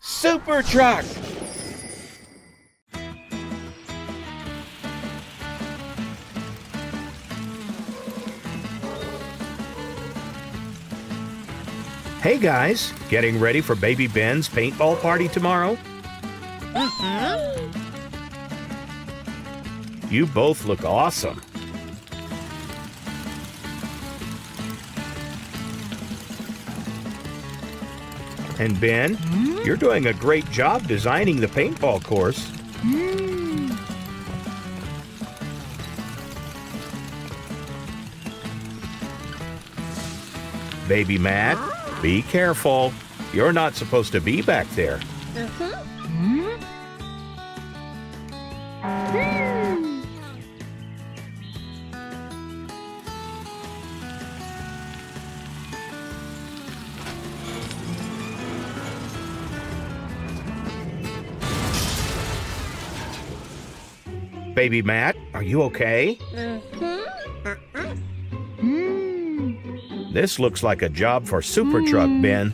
Super truck! Hey guys, getting ready for Baby Ben's paintball party tomorrow? You both look awesome. And Ben, you're doing a great job designing the paintball course. Baby Matt, be careful. You're not supposed to be back there. Baby Matt, are you okay? This looks like a job for Super Truck, Ben.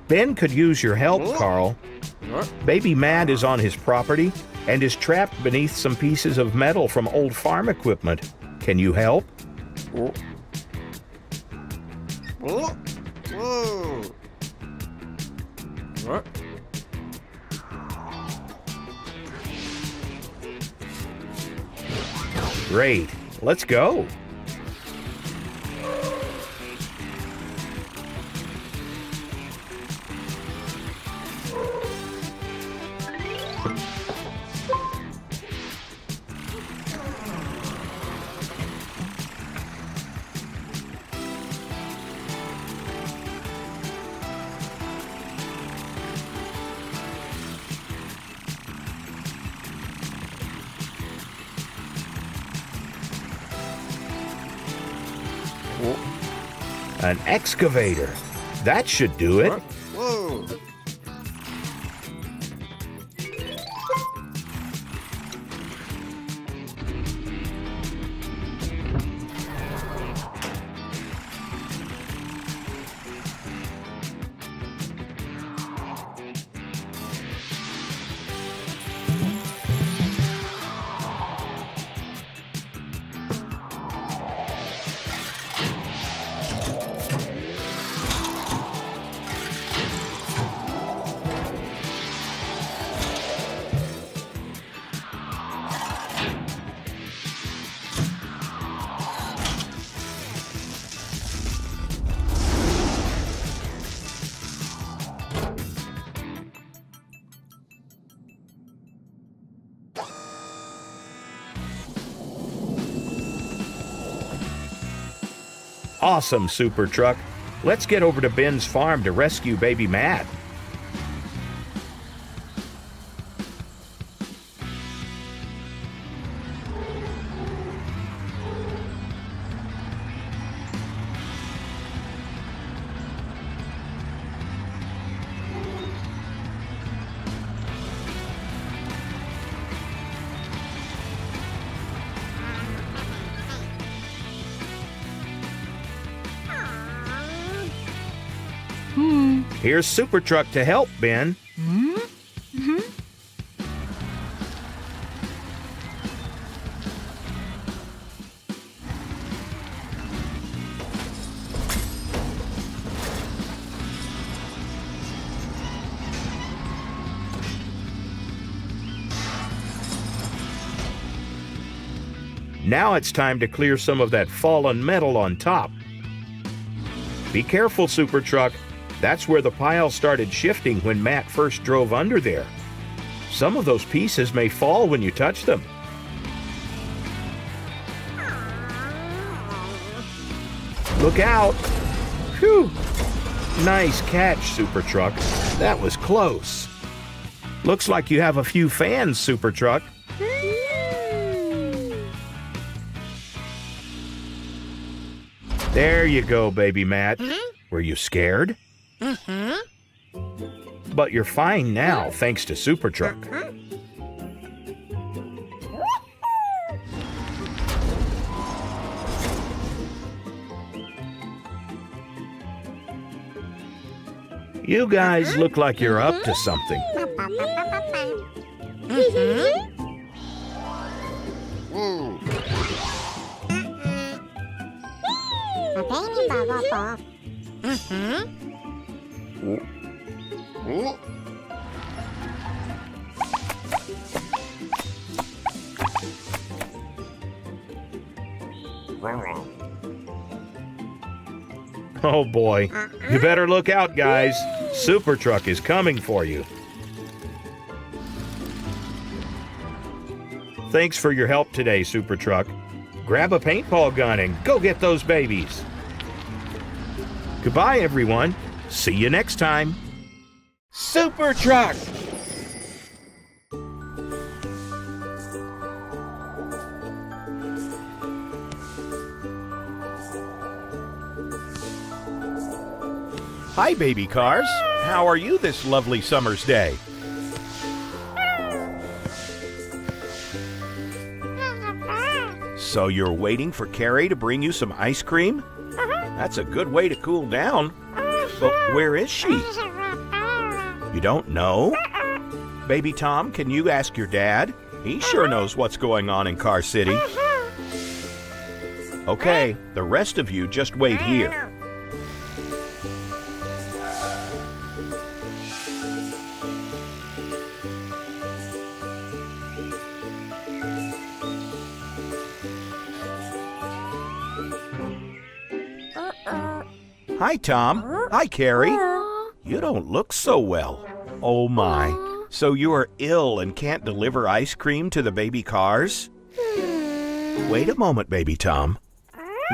Ben could use your help, Carl. Baby Matt is on his property and is trapped beneath some pieces of metal from old farm equipment. Can you help? Great. Let's go. An excavator. That should do it. Whoa. Awesome, Super Truck. Let's get over to Ben's farm to rescue Baby Matt. Here's Super Truck to help, Ben. Now it's time to clear some of that fallen metal on top. Be careful, Super Truck. That's where the pile started shifting when Matt first drove under there. Some of those pieces may fall when you touch them. Look out! Phew! Nice catch, Super Truck. That was close. Looks like you have a few fans, Super Truck. There you go, baby Matt. Were you scared? But you're fine now, thanks to Super Truck. You guys look like you're up to something. Oh boy, you better look out, guys. Super Truck is coming for you. Thanks for your help today, Super Truck. Grab a paintball gun and go get those babies. Goodbye, everyone. See you next time. Super Truck! Hi, baby cars. How are you this lovely summer's day? So you're waiting for Carrie to bring you some ice cream? That's a good way to cool down. But where is she? You don't know? Baby Tom, can you ask your dad? He sure knows what's going on in Car City. Okay, the rest of you just wait here. Hi, Tom. Hi, Carrie. You don't look so well. Oh, my. So you are ill and can't deliver ice cream to the baby cars? Wait a moment, baby Tom.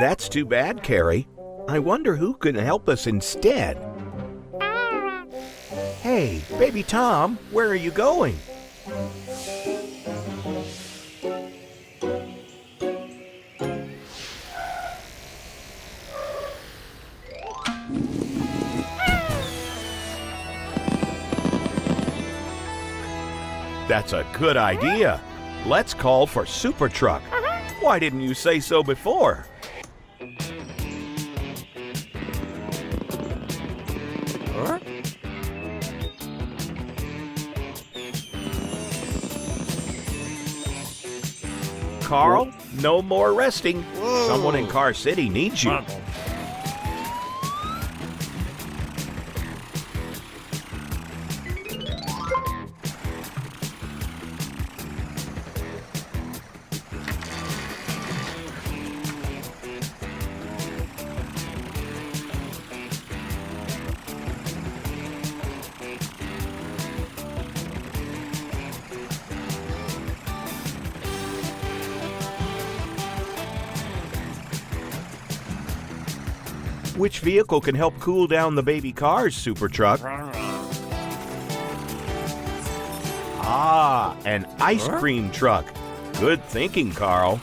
That's too bad, Carrie. I wonder who can help us instead. Hey, baby Tom, where are you going? That's a good idea. Let's call for Super Truck. Why didn't you say so before? Carl, no more resting. Someone in Car City needs you. Which vehicle can help cool down the baby cars, Super Truck? Ah, an ice cream truck. Good thinking, Carl.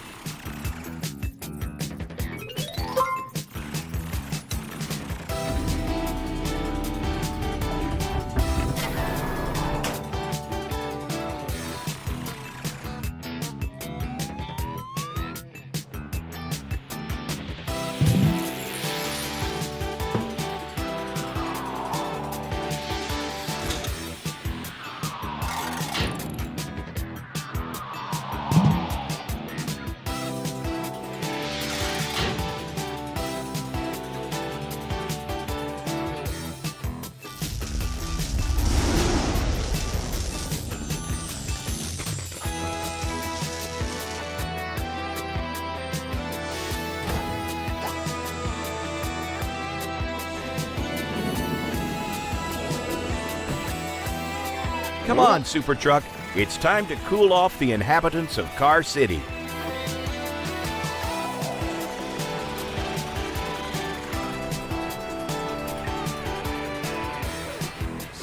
Come on, Super Truck. It's time to cool off the inhabitants of Car City.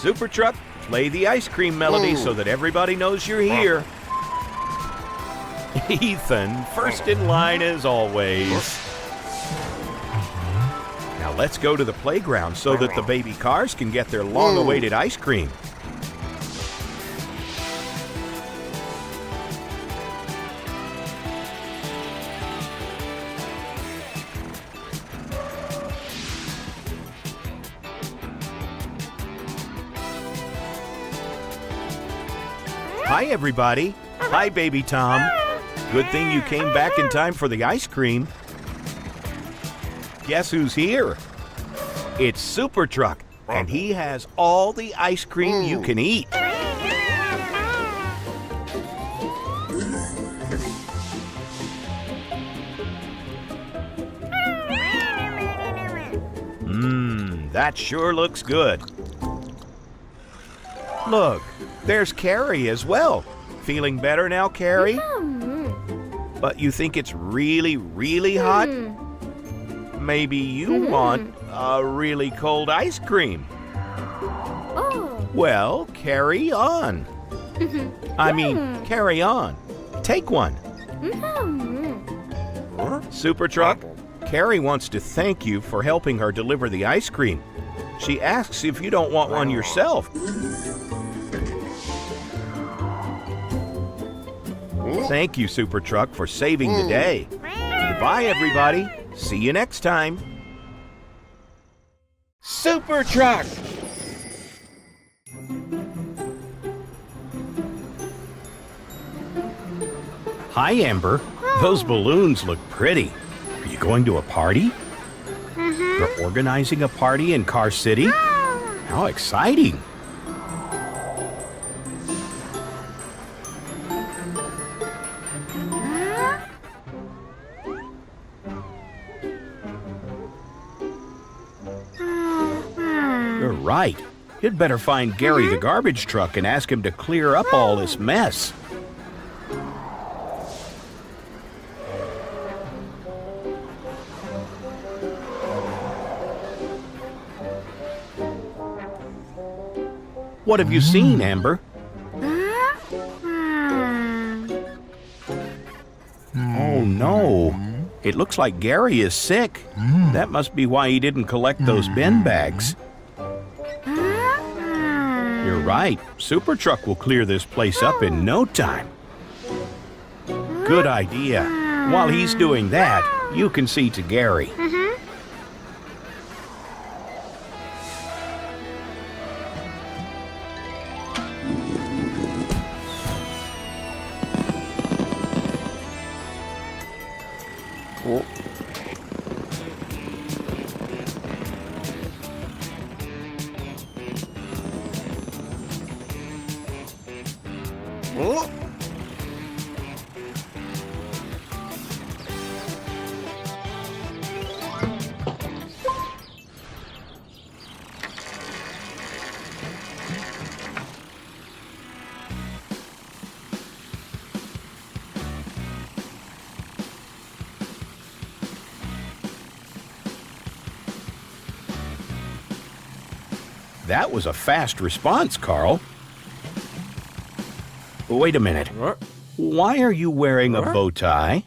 Super Truck, play the ice cream melody so that everybody knows you're here. Ethan, first in line as always. Now let's go to the playground so that the baby cars can get their long-awaited ice cream. Hi, everybody. Hi, Baby Tom. Good thing you came back in time for the ice cream. Guess who's here? It's Super Truck, and he has all the ice cream you can eat. That sure looks good. Look, there's Carrie as well. Feeling better now, Carrie? But you think it's really, really hot? Maybe you want a really cold ice cream. Well, carry on. Carry on. Take one. Super Truck, Carrie wants to thank you for helping her deliver the ice cream. She asks if you don't want one yourself. Thank you, Super Truck, for saving the day. Goodbye, everybody. See you next time. Super Truck! Hi, Amber. Those balloons look pretty. Are you going to a party? You're organizing a party in Car City? How exciting! You're right. You'd better find Gary the garbage truck and ask him to clear up all this mess. What have you seen, Amber? Oh no. It looks like Gary is sick. That must be why he didn't collect those bin bags. You're right. Super Truck will clear this place up in no time. Good idea. While he's doing that, you can see to Gary. That was a fast response, Carl. Wait a minute. Why are you wearing a bow tie?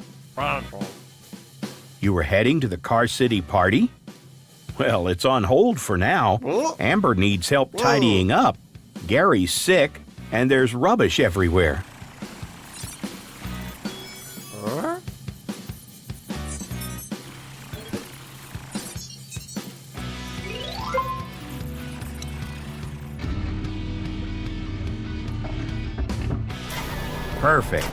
You were heading to the Car City party? Well, it's on hold for now. Amber needs help tidying up. Gary's sick, and there's rubbish everywhere. Perfect.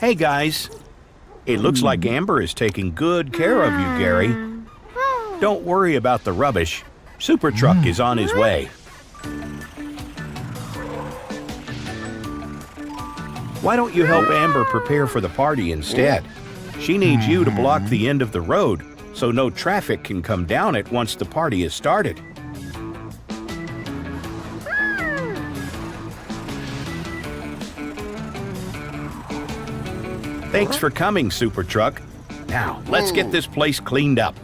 Hey guys, it looks like Amber is taking good care of you, Gary. Don't worry about the rubbish. Super Truck is on his way. Why don't you help Amber prepare for the party instead? She needs you to block the end of the road so no traffic can come down it once the party is started. Thanks for coming, Super Truck. Now, let's get this place cleaned up.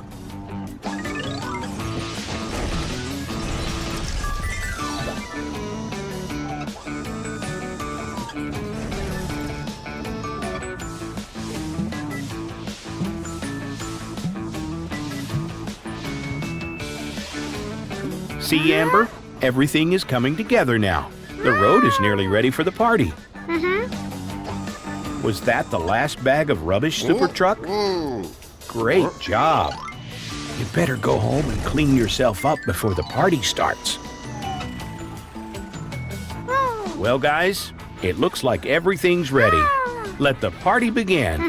See, Amber? Everything is coming together now. The road is nearly ready for the party. Was that the last bag of rubbish, Super Truck? Great job. You better go home and clean yourself up before the party starts. Well, guys, it looks like everything's ready. Let the party begin.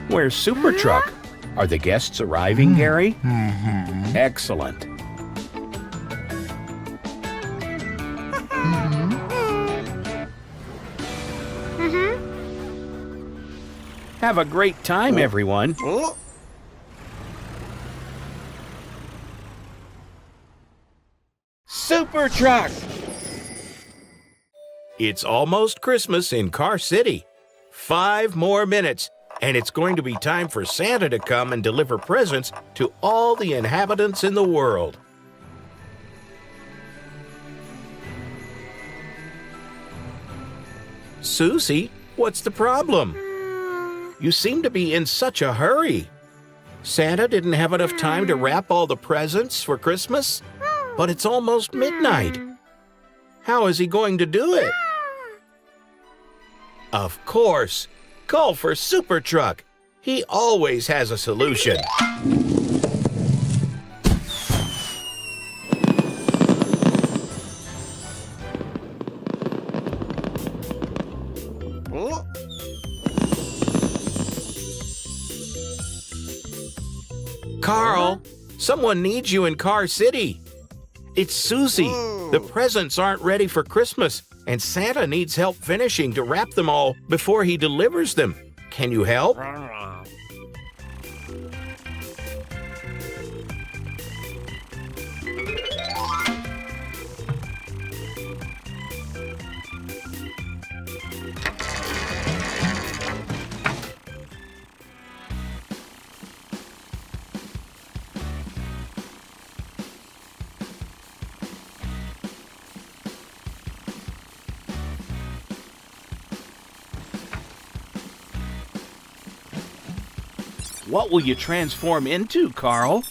Where's Super Truck? Are the guests arriving, Gary? Excellent. Have a great time, everyone. Super Truck! It's almost Christmas in Car City. 5 more minutes, and it's going to be time for Santa to come and deliver presents to all the inhabitants in the world. Susie, what's the problem? You seem to be in such a hurry. Santa didn't have enough time to wrap all the presents for Christmas, but it's almost midnight. How is he going to do it? Of course. Call for Super Truck. He always has a solution. Carl, someone needs you in Car City. It's Susie. The presents aren't ready for Christmas, and Santa needs help finishing to wrap them all before he delivers them. Can you help? What will you transform into, Carl?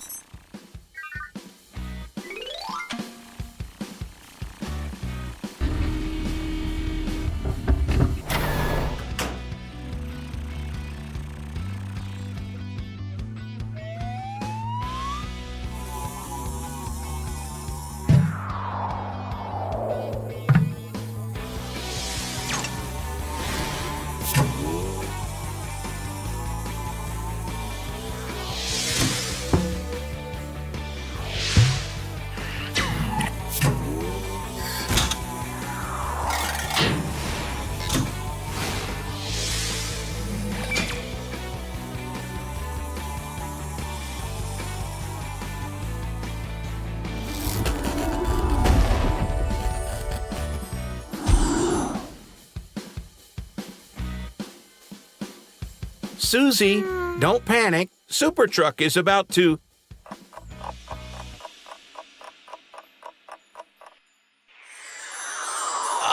Susie, don't panic. Super Truck is about to...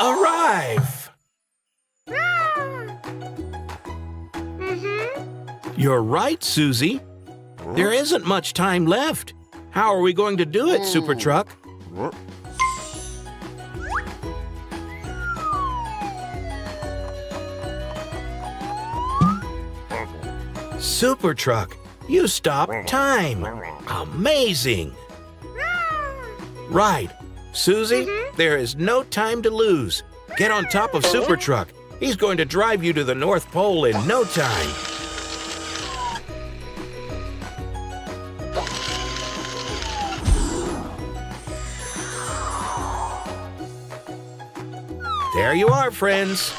arrive. You're right, Susie. There isn't much time left. How are we going to do it, Super Truck? Super Truck, you stopped time. Amazing. Right. Susie, there is no time to lose. Get on top of Super Truck. He's going to drive you to the North Pole in no time. There you are, friends.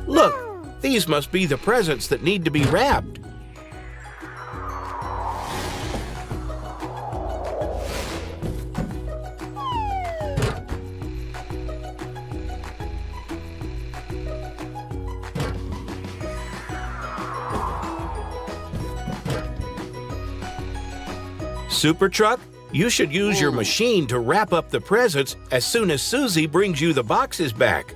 Look, these must be the presents that need to be wrapped. Super Truck, you should use your machine to wrap up the presents as soon as Susie brings you the boxes back.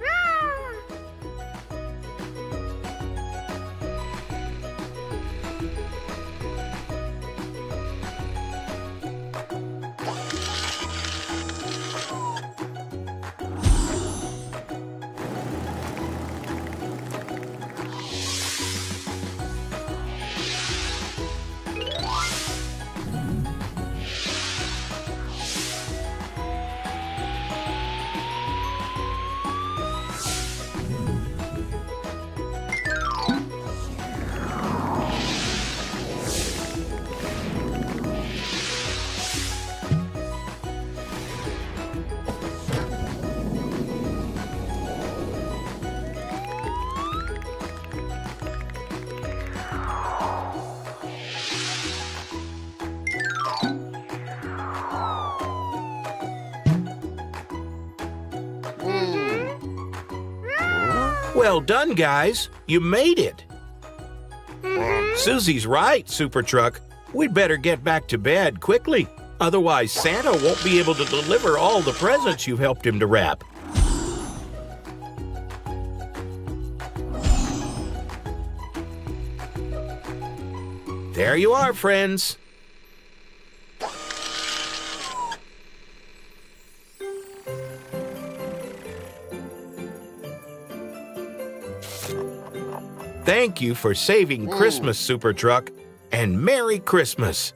Well done, guys. You made it. Susie's right, Super Truck. We'd better get back to bed quickly. Otherwise, Santa won't be able to deliver all the presents you've helped him to wrap. There you are, friends. Thank you for saving Christmas, Super Truck, and Merry Christmas.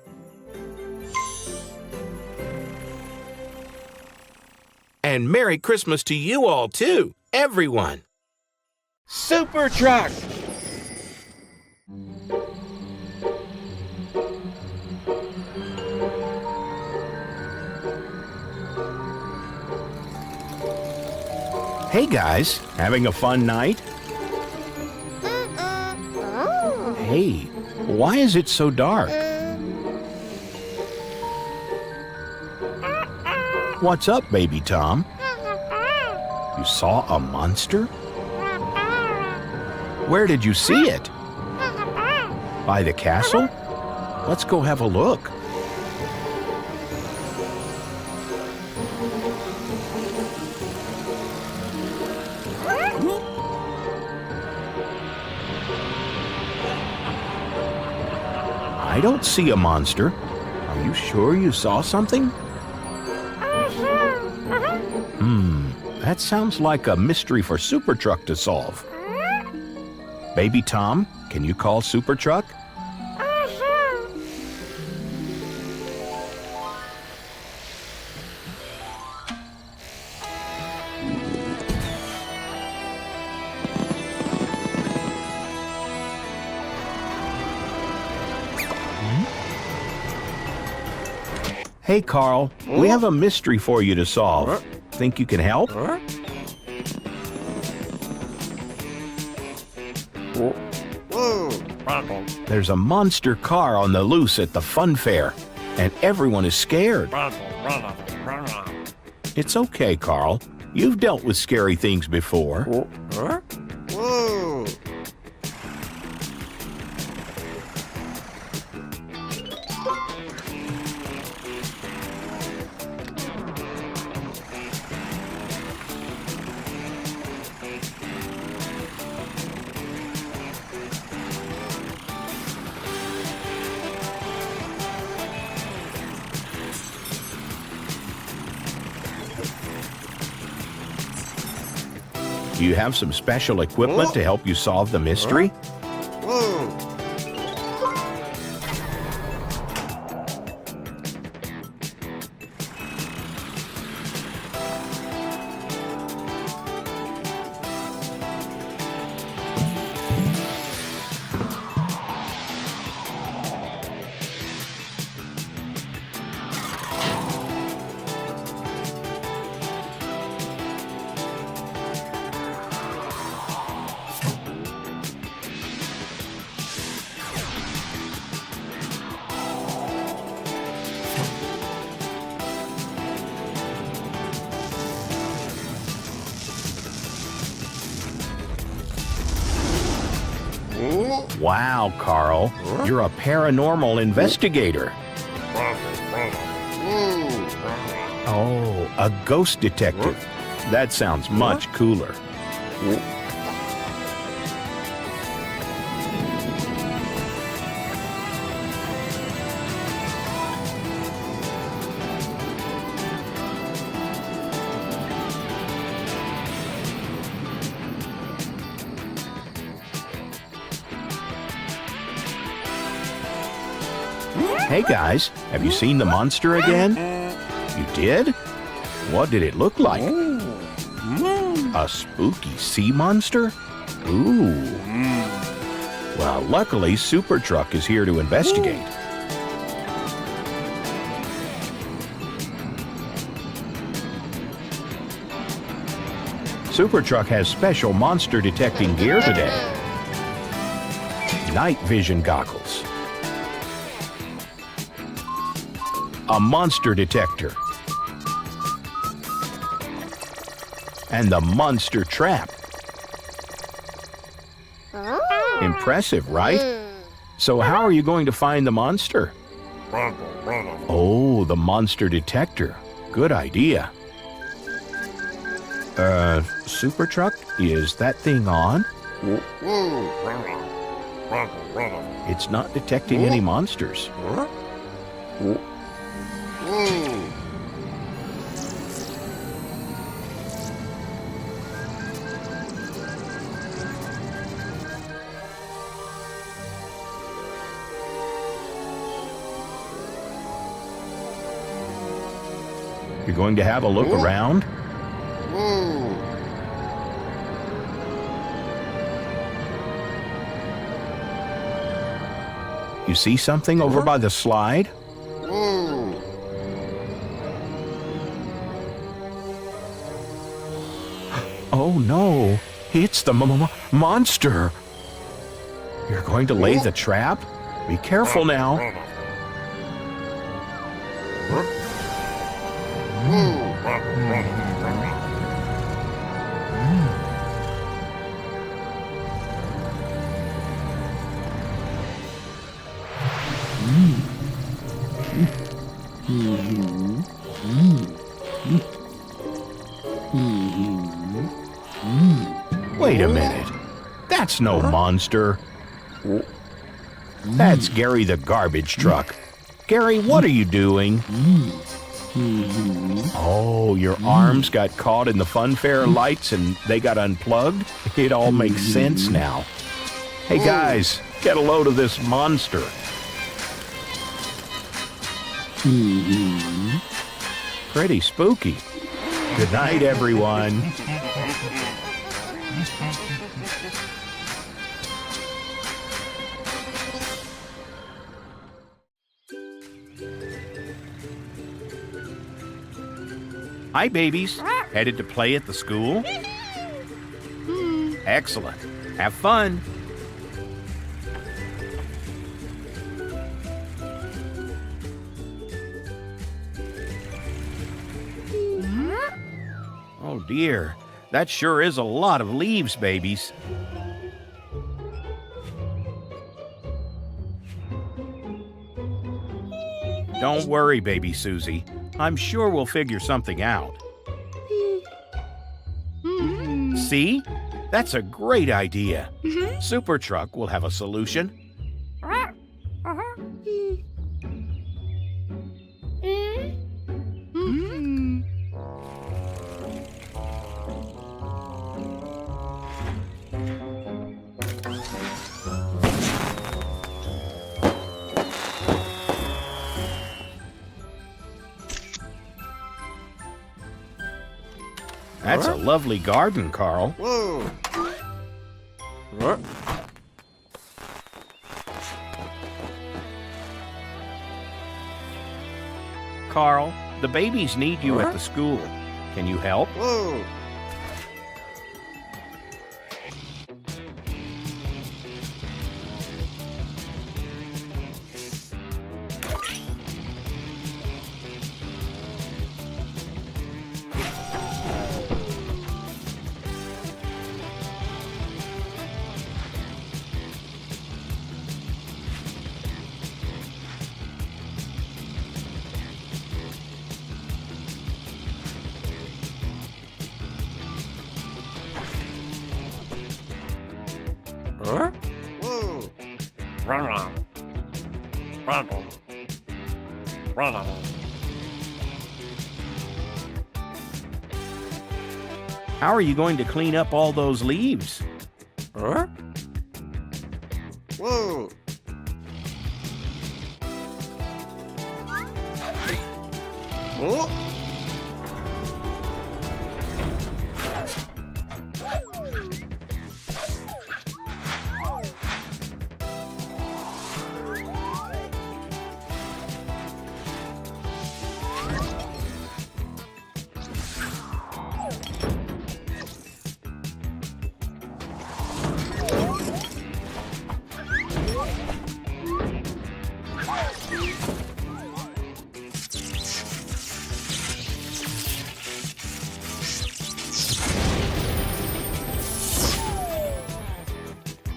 And Merry Christmas to you all, too, everyone. Super Truck! Hey, guys, having a fun night? Hey, why is it so dark? What's up, baby Tom? You saw a monster? Where did you see it? By the castle? Let's go have a look. I don't see a monster. Are you sure you saw something? That sounds like a mystery for Super Truck to solve. Baby Tom, can you call Super Truck? Hey, Carl, we have a mystery for you to solve. Think you can help? There's a monster car on the loose at the fun fair, and everyone is scared. It's okay, Carl. You've dealt with scary things before. Do you have some special equipment to help you solve the mystery? Wow, Carl, you're a paranormal investigator. Oh, a ghost detective. That sounds much cooler. Hey guys, have you seen the monster again? You did? What did it look like? A spooky sea monster? Ooh. Well, luckily Super Truck is here to investigate. Super Truck has special monster detecting gear today. Night vision goggles. A monster detector. And the monster trap. Impressive, right? So how are you going to find the monster? Oh, the monster detector. Good idea. Super Truck, is that thing on? It's not detecting any monsters. You're going to have a look around? You see something over by the slide? Oh no, it's the monster. You're going to lay the trap? Be careful now. Wait a minute. That's no monster. That's Gary the garbage truck. Gary, what are you doing? Oh, your arms got caught in the funfair lights and they got unplugged? It all makes sense now. Hey guys, get a load of this monster. Pretty spooky. Good night, everyone. Hi, babies. Headed to play at the school? Excellent. Have fun. Oh dear, that sure is a lot of leaves, babies. Don't worry, baby Susie. I'm sure we'll figure something out. See? That's a great idea. Super Truck will have a solution. That's a lovely garden, Carl. Carl, the babies need you at the school. Can you help? How are you going to clean up all those leaves? Huh? Whoa! Oh!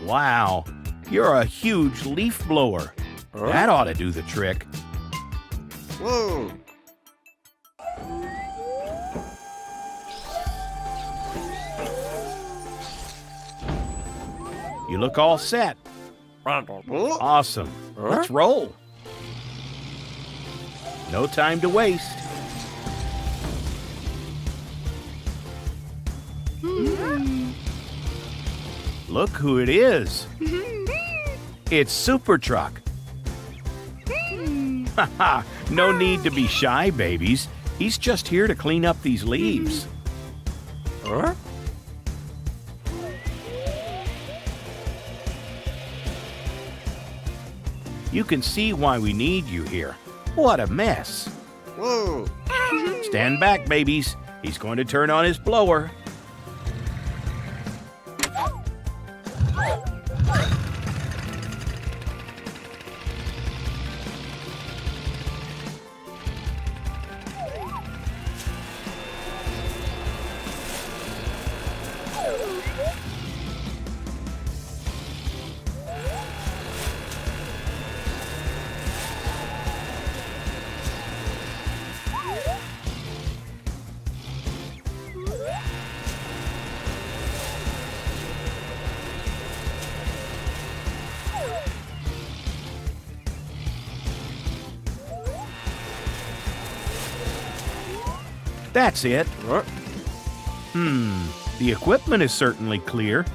Wow, you're a huge leaf blower. Huh? That ought to do the trick. Whoa! You look all set. Oh! Awesome. Huh? Let's roll. No time to waste. Look who it is. It's Super Truck. Haha, no need to be shy, babies. He's just here to clean up these leaves. Huh? You can see why we need you here. What a mess. Whoa! Stand back, babies. He's going to turn on his blower. That's it. Huh? The equipment is certainly clear.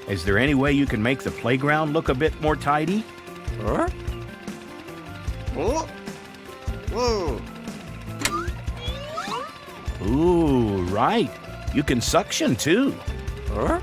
Is there any way you can make the playground look a bit more tidy? Huh? Oh! Whoa! Ooh, right. You can suction too. Huh?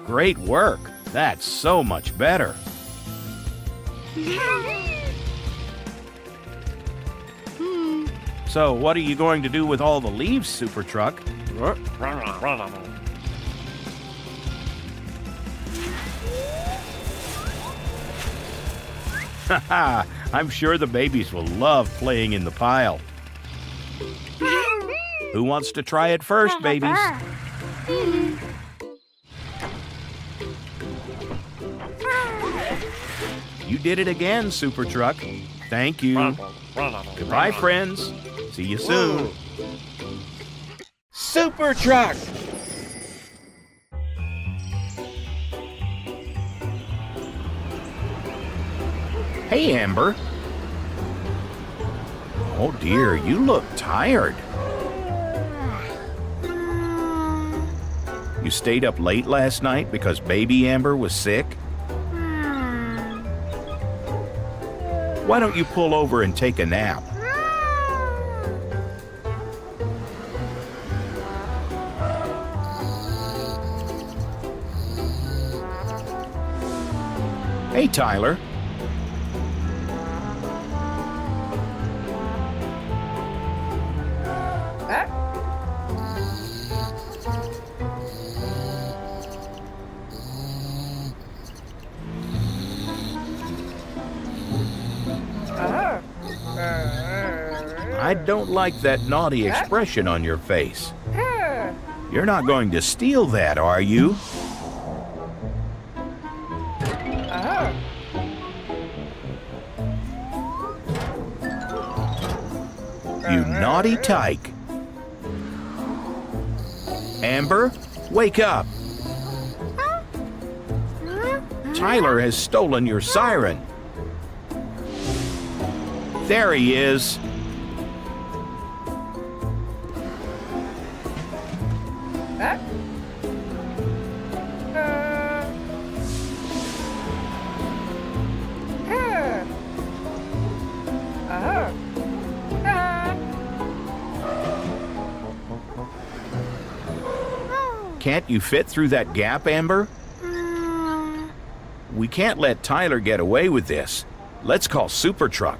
Great work. That's so much better. So, what are you going to do with all the leaves, Super Truck? Huh? Haha, I'm sure the babies will love playing in the pile. Who wants to try it first, babies? You did it again, Super Truck. Thank you. Goodbye, friends. See you soon. Whoa. Super Truck! Hey, Amber. Oh dear, you look tired. You stayed up late last night because baby Amber was sick? Why don't you pull over and take a nap? Hey, Tyler. I don't like that naughty expression on your face. You're not going to steal that, are you? You naughty tyke. Amber, wake up. Tyler has stolen your siren. There he is. Can't you fit through that gap, Amber? We can't let Tyler get away with this. Let's call Super Truck.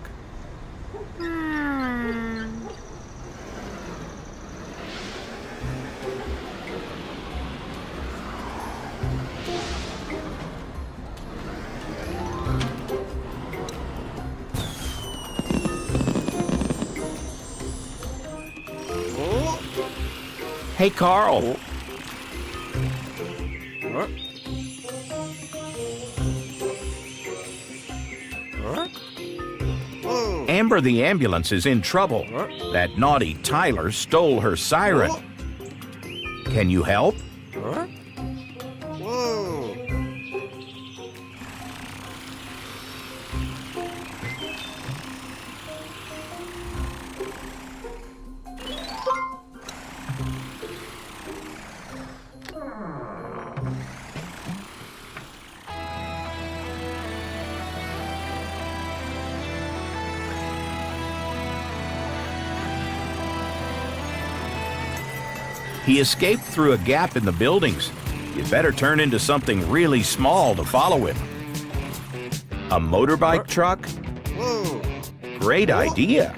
Hey, Carl. Amber the ambulance is in trouble. That naughty Tyler stole her siren. Can you help? He escaped through a gap in the buildings. You better turn into something really small to follow him. A motorbike truck? Great idea.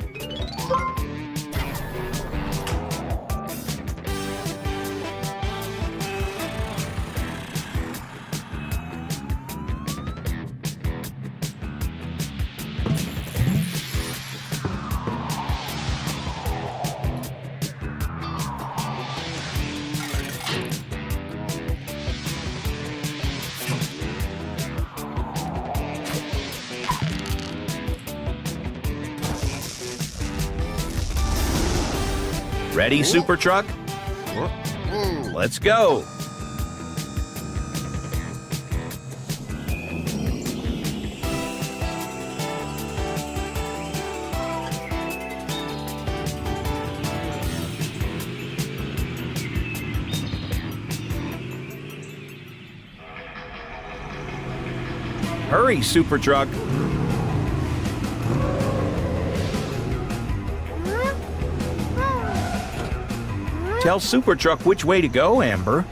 Ready, Super Truck? Let's go. Hurry, Super Truck. Tell Super Truck which way to go, Amber.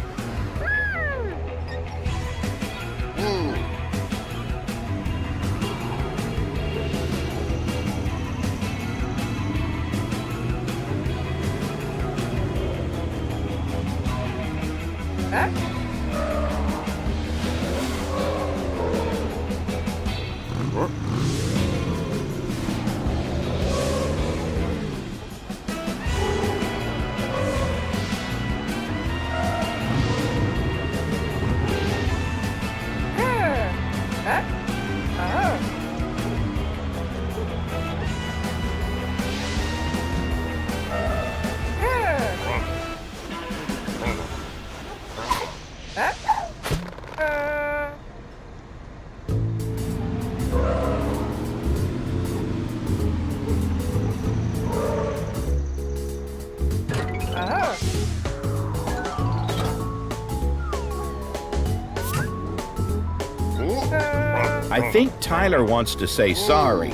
I think Tyler wants to say sorry.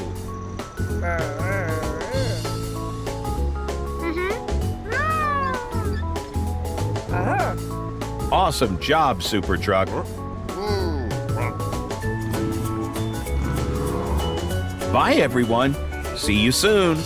Awesome job, Super Truck. Bye, everyone. See you soon.